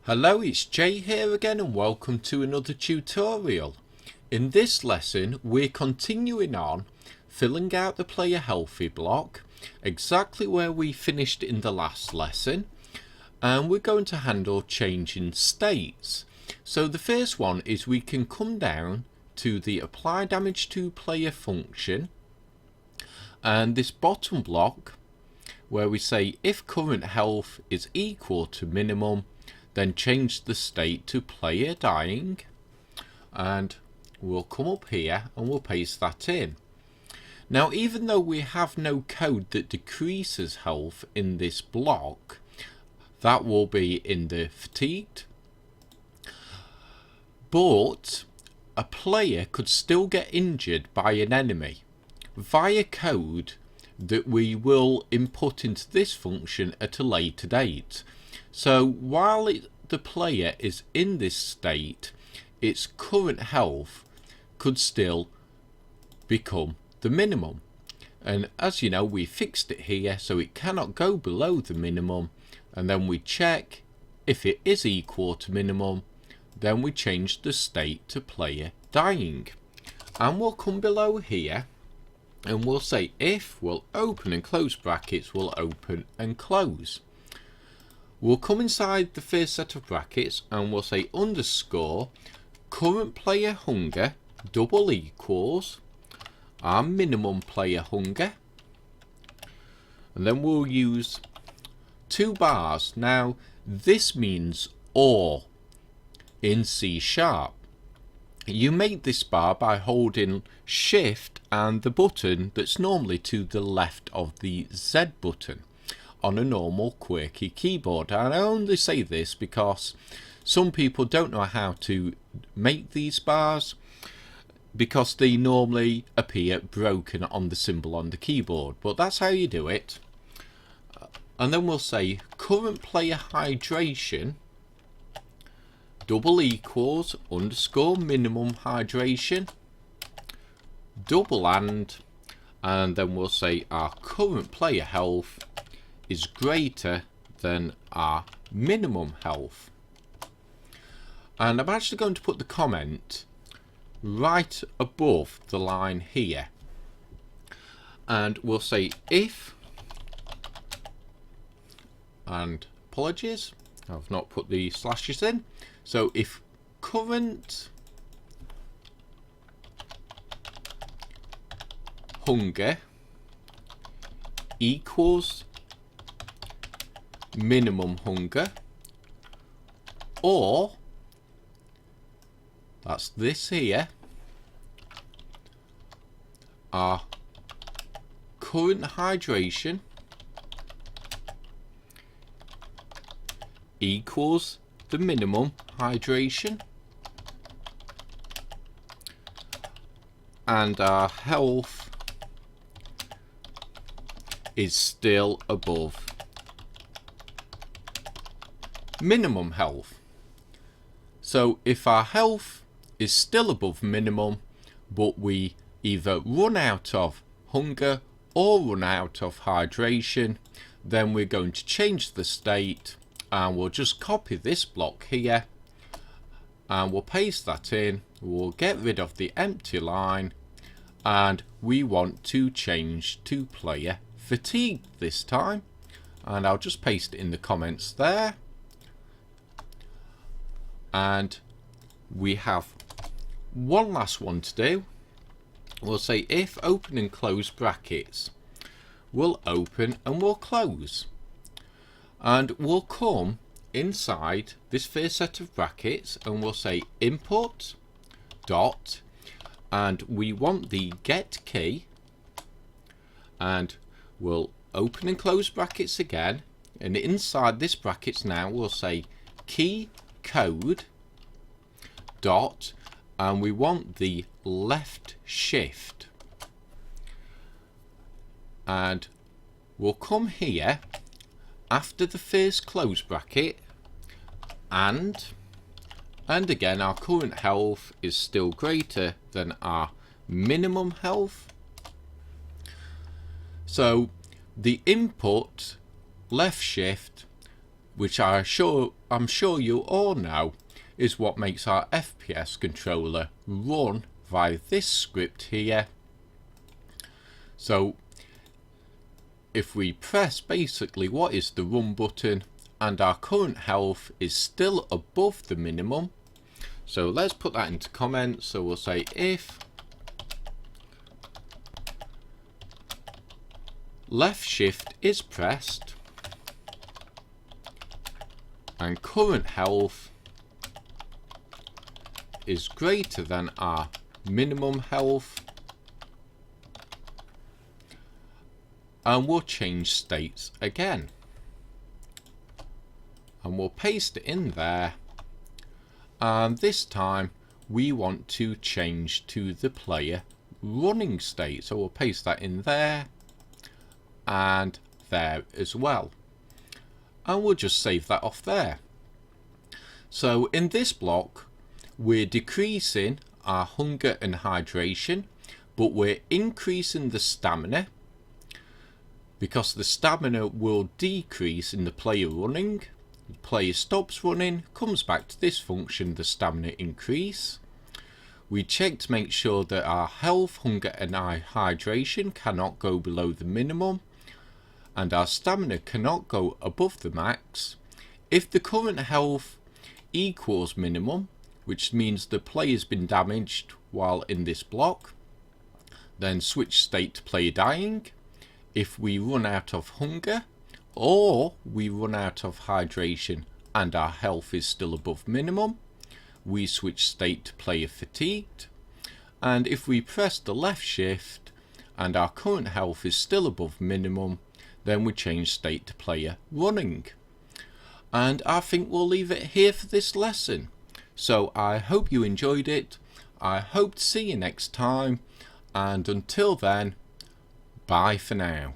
Hello, it's Jay here again and welcome to another tutorial. In this lesson we're continuing on filling out the player healthy block exactly where we finished in the last lesson, and we're going to handle changing states. So the first one is we can come down to the apply damage to player function, and this bottom block where we say if current health is equal to minimum, then change the state to player dying, and we'll come up here and we'll paste that in. Now, even though we have no code that decreases health in this block, that will be in the fatigued, but a player could still get injured by an enemy via code that we will input into this function at a later date. So while the player is in this state, its current health could still become the minimum. And as you know, we fixed it here so it cannot go below the minimum, and then we check if it is equal to minimum, then we change the state to player dying. And we'll come below here and we'll say if will open and close brackets will open and close. We'll come inside the first set of brackets and we'll say underscore current player hunger double equals our minimum player hunger, and then we'll use 2 bars. Now this means OR in C#. You make this bar by holding shift and the button that's normally to the left of the Z button on a normal QWERTY keyboard. And I only say this because some people don't know how to make these bars because they normally appear broken on the symbol on the keyboard, but that's how you do it. And then we'll say current player hydration double equals underscore minimum hydration double and then we'll say our current player health is greater than our minimum health. And I'm actually going to put the comment right above the line here, and we'll say if, and apologies, I've not put the slashes in, so if current hunger equals minimum hunger, or that's this here, our current hydration equals the minimum hydration, and our health is still above minimum health. So if our health is still above minimum, but we either run out of hunger or run out of hydration, then we're going to change the state, and we'll just copy this block here and we'll paste that in. We'll get rid of the empty line, and we want to change to player fatigue this time, and I'll just paste it in the comments there. And we have one last one to do. We'll say if open and close brackets will open and we'll close, and we'll come inside this first set of brackets and we'll say input dot, and we want the get key, and we'll open and close brackets again, and inside this brackets now we'll say key code dot, and we want the left shift, and we'll come here after the first close bracket, and again our current health is still greater than our minimum health. So the input left shift which I'm sure you all know is what makes our FPS controller run via this script here. So if we press basically what is the run button, and our current health is still above the minimum, so let's put that into comments. So we'll say if left shift is pressed and current health is greater than our minimum health, and we'll change states again, and we'll paste it in there, and this time we want to change to the player running state, so we'll paste that in there and there as well, and we'll just save that off there. So in this block we're decreasing our hunger and hydration, but we're increasing the stamina, because the stamina will decrease in the player running. The player stops running, comes back to this function, the stamina increase. We check to make sure that our health, hunger and hydration cannot go below the minimum, and our stamina cannot go above the max. If the current health equals minimum, which means the player's been damaged while in this block, then switch state to player dying. If we run out of hunger or we run out of hydration and our health is still above minimum, we switch state to player fatigued. And if we press the left shift and our current health is still above minimum, then we change state to player running. And I think we'll leave it here for this lesson. So I hope you enjoyed it. I hope to see you next time, and until then, bye for now.